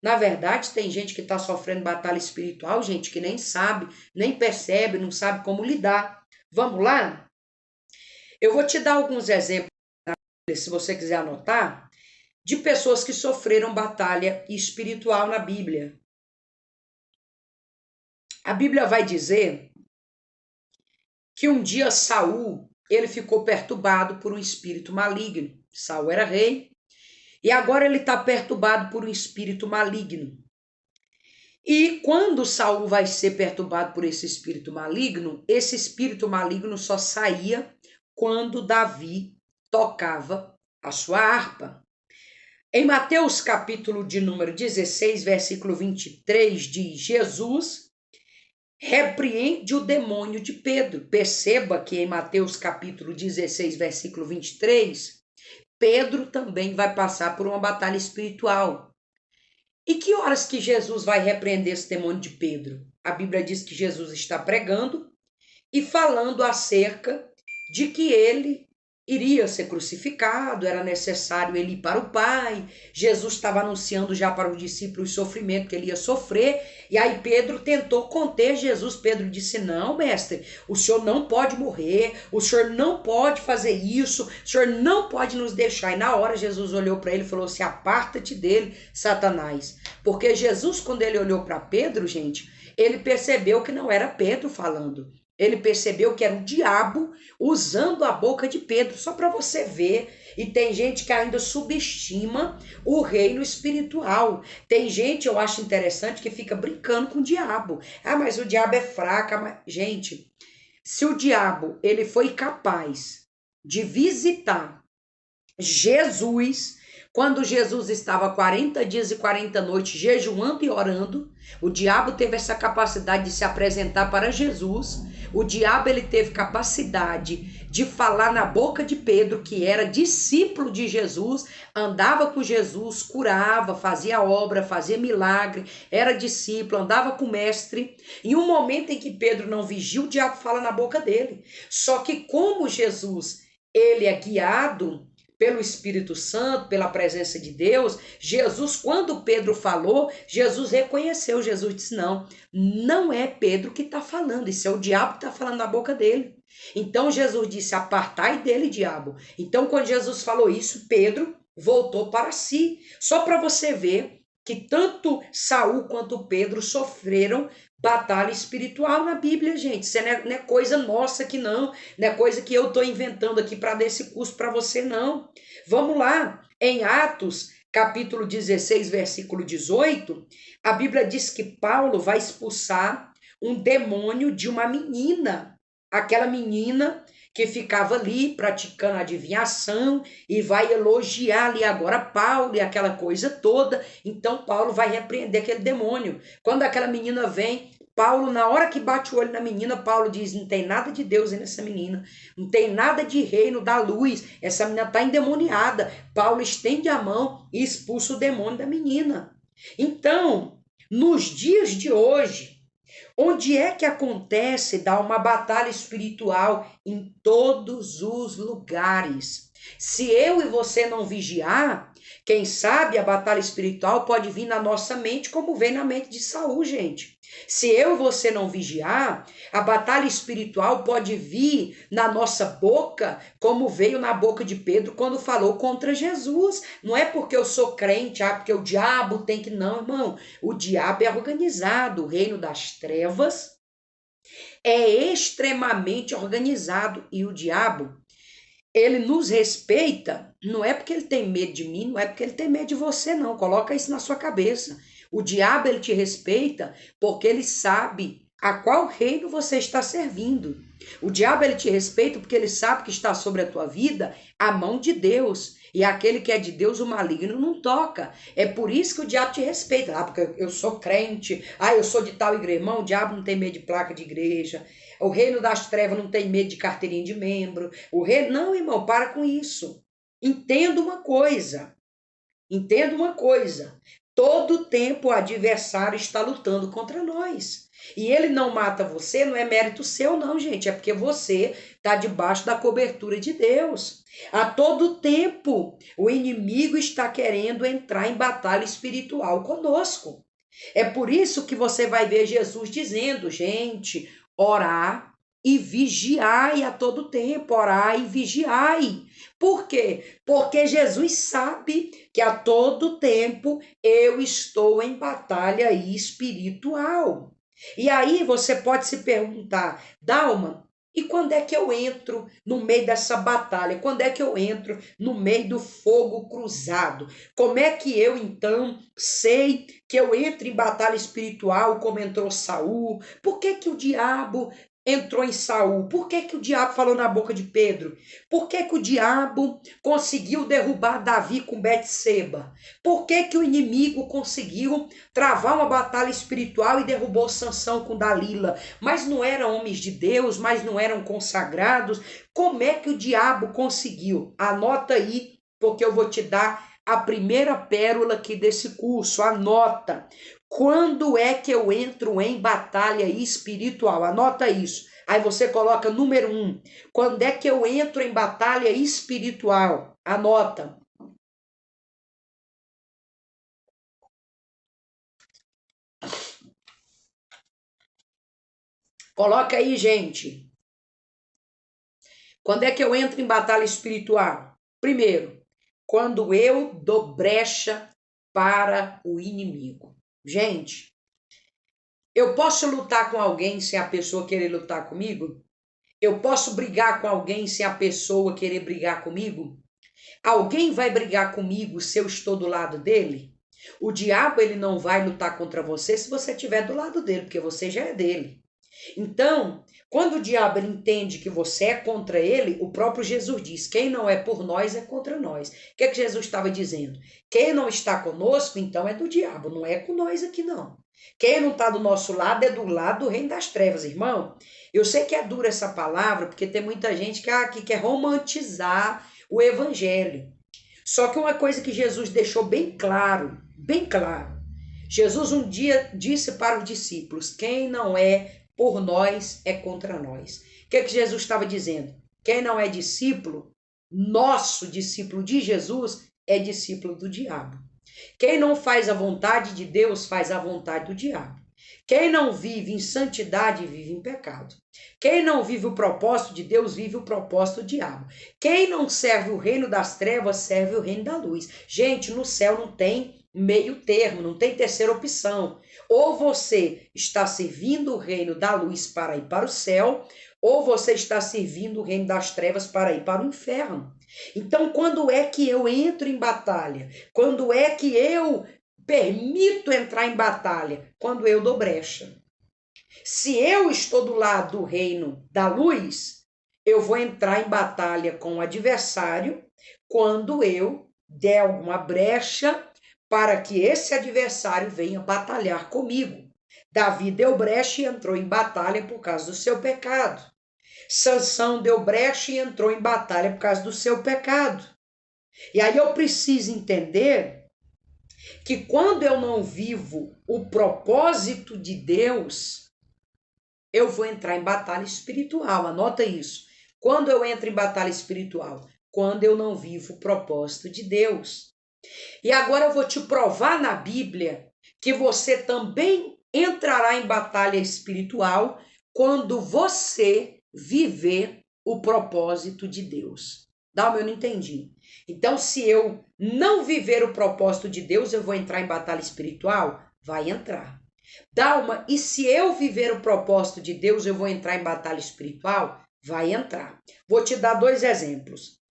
Na verdade, tem gente que está sofrendo batalha espiritual, gente que nem sabe, nem percebe, não sabe como lidar. Vamos lá? Eu vou te dar alguns exemplos, se você quiser anotar, de pessoas que sofreram batalha espiritual na Bíblia. A Bíblia vai dizer que um dia Saul, ele ficou perturbado por um espírito maligno. Saul era rei e agora ele está perturbado por um espírito maligno. E quando Saul vai ser perturbado por esse espírito maligno só saía quando Davi tocava a sua harpa. Em Mateus capítulo de número 16, versículo 23, diz: Jesus repreende o demônio de Pedro. Perceba que em Mateus capítulo 16, versículo 23, Pedro também vai passar por uma batalha espiritual. E que horas que Jesus vai repreender esse demônio de Pedro? A Bíblia diz que Jesus está pregando e falando acerca de que ele iria ser crucificado, era necessário ele ir para o Pai. Jesus estava anunciando já para os discípulos o sofrimento que ele ia sofrer. E aí Pedro tentou conter Jesus. Pedro disse: não, mestre, o senhor não pode morrer, o senhor não pode fazer isso, o senhor não pode nos deixar. E na hora Jesus olhou para ele e falou assim: aparta-te dele, Satanás. Porque Jesus, quando ele olhou para Pedro, gente, ele percebeu que não era Pedro falando. Ele percebeu que era o diabo usando a boca de Pedro, só para você ver. E tem gente que ainda subestima o reino espiritual. Tem gente, eu acho interessante, que fica brincando com o diabo. Ah, mas o diabo é fraco. Mas... Gente, se o diabo ele foi capaz de visitar Jesus, quando Jesus estava 40 dias e 40 noites jejuando e orando, o diabo teve essa capacidade de se apresentar para Jesus. O diabo ele teve capacidade de falar na boca de Pedro, que era discípulo de Jesus, andava com Jesus, curava, fazia obra, fazia milagre, era discípulo, andava com o mestre. Em um momento em que Pedro não vigia, o diabo fala na boca dele. Só que como Jesus ele é guiado pelo Espírito Santo, pela presença de Deus, Jesus, quando Pedro falou, Jesus reconheceu, Jesus disse: não é Pedro que está falando, isso é o diabo que está falando na boca dele. Então Jesus disse: apartai dele, diabo. Então quando Jesus falou isso, Pedro voltou para si. Só para você ver que tanto Saul quanto Pedro sofreram batalha espiritual na Bíblia, gente. Isso não é coisa nossa aqui, não é coisa que eu estou inventando aqui para dar esse curso para você, não. Vamos lá, em Atos, capítulo 16, versículo 18, a Bíblia diz que Paulo vai expulsar um demônio de uma menina, aquela menina que ficava ali praticando adivinhação e vai elogiar ali agora Paulo e aquela coisa toda. Então Paulo vai repreender aquele demônio. Quando aquela menina vem, Paulo, na hora que bate o olho na menina, Paulo diz: não tem nada de Deus nessa menina, não tem nada de reino da luz, essa menina está endemoniada. Paulo estende a mão e expulsa o demônio da menina. Então, nos dias de hoje, onde é que acontece dar uma batalha espiritual? Em todos os lugares. Se eu e você não vigiar, quem sabe a batalha espiritual pode vir na nossa mente como vem na mente de Saul, gente. Se eu e você não vigiar, a batalha espiritual pode vir na nossa boca, como veio na boca de Pedro quando falou contra Jesus. Não é porque eu sou crente, porque o diabo tem que... Não, irmão. O diabo é organizado. O reino das trevas é extremamente organizado. E o diabo, ele nos respeita, não é porque ele tem medo de mim, não é porque ele tem medo de você, não. Coloca isso na sua cabeça. O diabo, ele te respeita porque ele sabe a qual reino você está servindo. O diabo, ele te respeita porque ele sabe que está sobre a tua vida a mão de Deus. E aquele que é de Deus, o maligno não toca. É por isso que o diabo te respeita. Porque eu sou crente. Eu sou de tal igreja. Irmão, o diabo não tem medo de placa de igreja. O reino das trevas não tem medo de carteirinha de membro. O reino... Não, irmão, para com isso. Entenda uma coisa. Todo tempo o adversário está lutando contra nós. E ele não mata você, não é mérito seu, não, gente. É porque você está debaixo da cobertura de Deus. A todo tempo, o inimigo está querendo entrar em batalha espiritual conosco. É por isso que você vai ver Jesus dizendo, gente, orar e vigiai a todo tempo, orai e vigiai. Por quê? Porque Jesus sabe que a todo tempo eu estou em batalha espiritual. E aí você pode se perguntar, Dalma, e quando é que eu entro no meio dessa batalha? Quando é que eu entro no meio do fogo cruzado? Como é que eu então sei que eu entro em batalha espiritual como entrou Saul? Por que que o diabo entrou em Saul? Por que que o diabo falou na boca de Pedro? Por que que o diabo conseguiu derrubar Davi com Betseba? Por que que o inimigo conseguiu travar uma batalha espiritual e derrubou Sansão com Dalila? Mas não eram homens de Deus, mas não eram consagrados. Como é que o diabo conseguiu? Anota aí, porque eu vou te dar a primeira pérola aqui desse curso. Anota. Quando é que eu entro em batalha espiritual? Anota isso. Aí você coloca número 1. Quando é que eu entro em batalha espiritual? Anota. Coloca aí, gente. Quando é que eu entro em batalha espiritual? Primeiro, quando eu dou brecha para o inimigo. Gente, eu posso lutar com alguém sem a pessoa querer lutar comigo? Eu posso brigar com alguém sem a pessoa querer brigar comigo? Alguém vai brigar comigo se eu estou do lado dele? O diabo ele não vai lutar contra você se você estiver do lado dele, porque você já é dele. Então, quando o diabo ele entende que você é contra ele, o próprio Jesus diz: quem não é por nós é contra nós. O que é que Jesus estava dizendo? Quem não está conosco, então é do diabo, não é com nós aqui não. Quem não está do nosso lado é do lado do reino das trevas, irmão. Eu sei que é dura essa palavra, porque tem muita gente que quer romantizar o evangelho. Só que uma coisa que Jesus deixou bem claro, bem claro. Jesus um dia disse para os discípulos: quem não é por nós é contra nós. O que é que Jesus estava dizendo? Quem não é discípulo, nosso discípulo de Jesus, é discípulo do diabo. Quem não faz a vontade de Deus, faz a vontade do diabo. Quem não vive em santidade, vive em pecado. Quem não vive o propósito de Deus, vive o propósito do diabo. Quem não serve o reino das trevas, serve o reino da luz. Gente, no céu não tem meio termo, não tem terceira opção. Ou você está servindo o reino da luz para ir para o céu, ou você está servindo o reino das trevas para ir para o inferno. Então, quando é que eu entro em batalha? Quando é que eu permito entrar em batalha? Quando eu dou brecha. Se eu estou do lado do reino da luz, eu vou entrar em batalha com o adversário quando eu der alguma brecha para que esse adversário venha batalhar comigo. Davi deu brecha e entrou em batalha por causa do seu pecado. Sansão deu brecha e entrou em batalha por causa do seu pecado. E aí eu preciso entender que quando eu não vivo o propósito de Deus, eu vou entrar em batalha espiritual. Anota isso. Quando eu entro em batalha espiritual? Quando eu não vivo o propósito de Deus. E agora eu vou te provar na Bíblia que você também entrará em batalha espiritual quando você viver o propósito de Deus. Dalma, eu não entendi. Então, se eu não viver o propósito de Deus, eu vou entrar em batalha espiritual? Vai entrar. Dalma, e se eu viver o propósito de Deus, eu vou entrar em batalha espiritual? Vai entrar. Vou te dar 2 exemplos.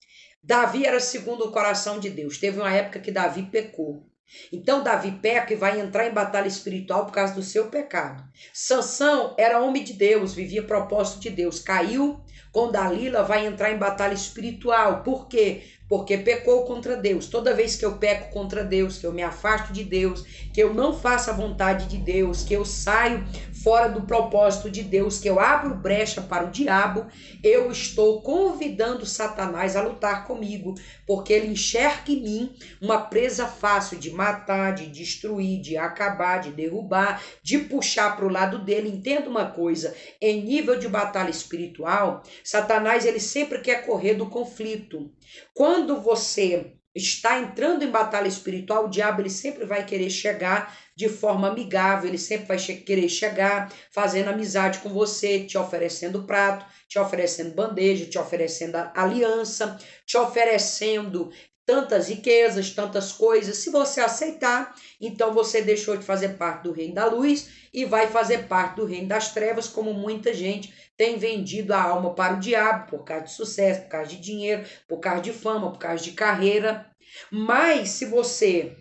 Davi era segundo o coração de Deus. Teve uma época que Davi pecou. Então Davi peca e vai entrar em batalha espiritual por causa do seu pecado. Sansão era homem de Deus, vivia propósito de Deus. Caiu com Dalila vai entrar em batalha espiritual. Por quê? Porque pecou contra Deus. Toda vez que eu peco contra Deus, que eu me afasto de Deus, que eu não faço a vontade de Deus, que eu saio fora do propósito de Deus, que eu abro brecha para o diabo, eu estou convidando Satanás a lutar comigo, porque ele enxerga em mim uma presa fácil de matar, de destruir, de acabar, de derrubar, de puxar para o lado dele. Entenda uma coisa, em nível de batalha espiritual, Satanás ele sempre quer correr do conflito. Quando você está entrando em batalha espiritual, o diabo ele sempre vai querer chegar de forma amigável, ele sempre vai querer chegar fazendo amizade com você, te oferecendo prato, te oferecendo bandeja, te oferecendo aliança, te oferecendo tantas riquezas, tantas coisas. Se você aceitar, então você deixou de fazer parte do reino da luz e vai fazer parte do reino das trevas, como muita gente tem vendido a alma para o diabo por causa de sucesso, por causa de dinheiro, por causa de fama, por causa de carreira. Mas se você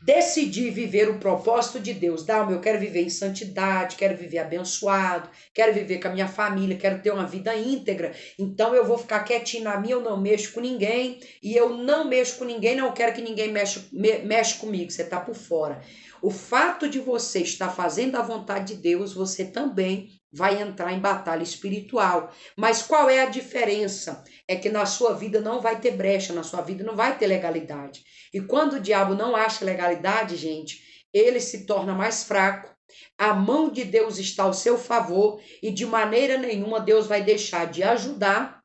decidir viver o propósito de Deus, eu quero viver em santidade, quero viver abençoado, quero viver com a minha família, quero ter uma vida íntegra, então eu vou ficar quietinho na minha, eu não mexo com ninguém, e eu não mexo com ninguém, não quero que ninguém mexa comigo, você está por fora. O fato de você estar fazendo a vontade de Deus, você também vai entrar em batalha espiritual. Mas qual é a diferença? É que na sua vida não vai ter brecha, na sua vida não vai ter legalidade. E quando o diabo não acha legalidade, gente, ele se torna mais fraco. A mão de Deus está ao seu favor e de maneira nenhuma Deus vai deixar de ajudar,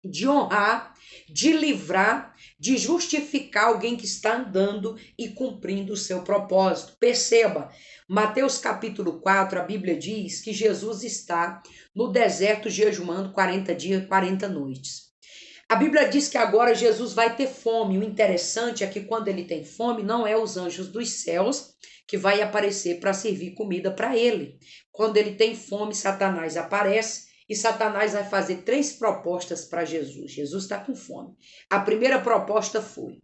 de honrar, de livrar, de justificar alguém que está andando e cumprindo o seu propósito. Perceba, Mateus capítulo 4, a Bíblia diz que Jesus está no deserto jejuando 40 dias, 40 noites. A Bíblia diz que agora Jesus vai ter fome. O interessante é que quando ele tem fome, não é os anjos dos céus que vai aparecer para servir comida para ele. Quando ele tem fome, Satanás aparece e Satanás vai fazer 3 propostas para Jesus. Jesus está com fome. A primeira proposta foi: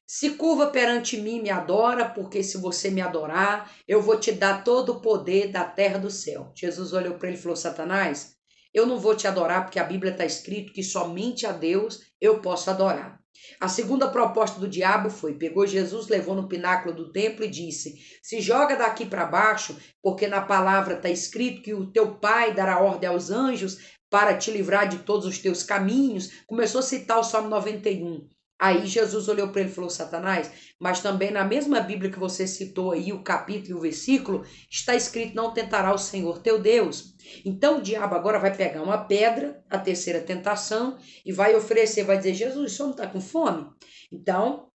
se curva perante mim, me adora, porque se você me adorar, eu vou te dar todo o poder da terra do céu. Jesus olhou para ele e falou: Satanás, eu não vou te adorar porque a Bíblia está escrito que somente a Deus eu posso adorar. A segunda proposta do diabo foi: pegou Jesus, levou no pináculo do templo e disse: se joga daqui para baixo, porque na palavra está escrito que o teu pai dará ordem aos anjos para te livrar de todos os teus caminhos. Começou a citar o Salmo 91. Aí Jesus olhou para ele e falou: Satanás, mas também na mesma Bíblia que você citou aí, o capítulo e o versículo, está escrito: não tentará o Senhor teu Deus. Então o diabo agora vai pegar uma pedra, a terceira tentação, e vai oferecer, vai dizer: Jesus, o senhor não está com fome? Então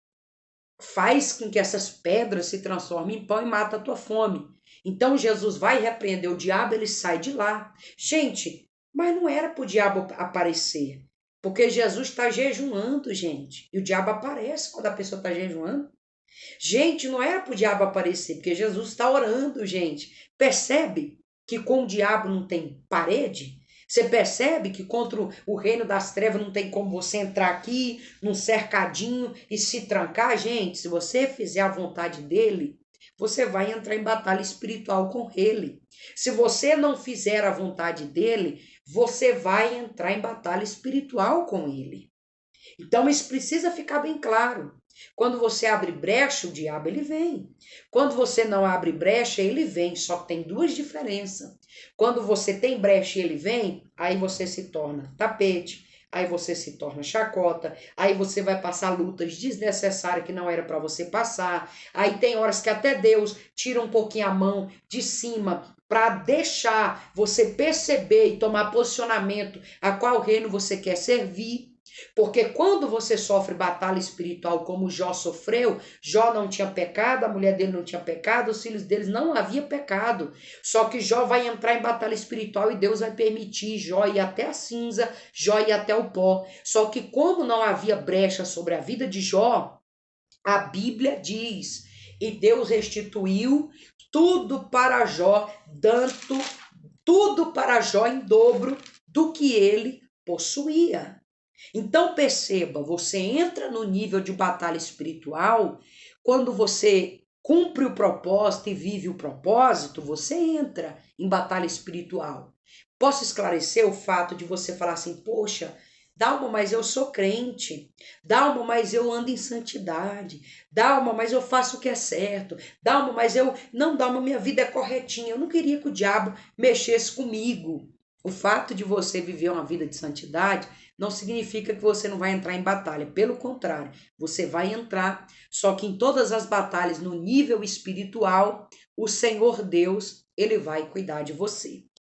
faz com que essas pedras se transformem em pão e mata a tua fome. Então Jesus vai repreender o diabo, ele sai de lá. Gente, mas não era para o diabo aparecer. Porque Jesus está jejuando, gente. E o diabo aparece quando a pessoa está jejuando. Gente, não era para o diabo aparecer, porque Jesus está orando, gente. Percebe que com o diabo não tem parede? Você percebe que contra o reino das trevas não tem como você entrar aqui num cercadinho e se trancar? Gente, se você fizer a vontade dele, você vai entrar em batalha espiritual com ele. Se você não fizer a vontade dele, você vai entrar em batalha espiritual com ele. Então isso precisa ficar bem claro. Quando você abre brecha, o diabo ele vem. Quando você não abre brecha, ele vem. Só que tem 2 diferenças. Quando você tem brecha e ele vem, aí você se torna tapete, aí você se torna chacota, aí você vai passar lutas desnecessárias que não era para você passar. Aí tem horas que até Deus tira um pouquinho a mão de cima para deixar você perceber e tomar posicionamento a qual reino você quer servir. Porque quando você sofre batalha espiritual como Jó sofreu, Jó não tinha pecado, a mulher dele não tinha pecado, os filhos deles não haviam pecado. Só que Jó vai entrar em batalha espiritual e Deus vai permitir Jó ir até a cinza, Jó ir até o pó. Só que como não havia brecha sobre a vida de Jó, a Bíblia diz: e Deus restituiu tudo para Jó, dando tudo para Jó em dobro do que ele possuía. Então perceba, você entra no nível de batalha espiritual quando você cumpre o propósito e vive o propósito, você entra em batalha espiritual. Posso esclarecer o fato de você falar assim, poxa, Dalma, mas eu sou crente. Dalma, mas eu ando em santidade. Dalma, mas eu faço o que é certo. Dalma, mas eu... Não, Dalma, minha vida é corretinha. Eu não queria que o diabo mexesse comigo. O fato de você viver uma vida de santidade não significa que você não vai entrar em batalha. Pelo contrário, você vai entrar. Só que em todas as batalhas, no nível espiritual, o Senhor Deus, ele vai cuidar de você.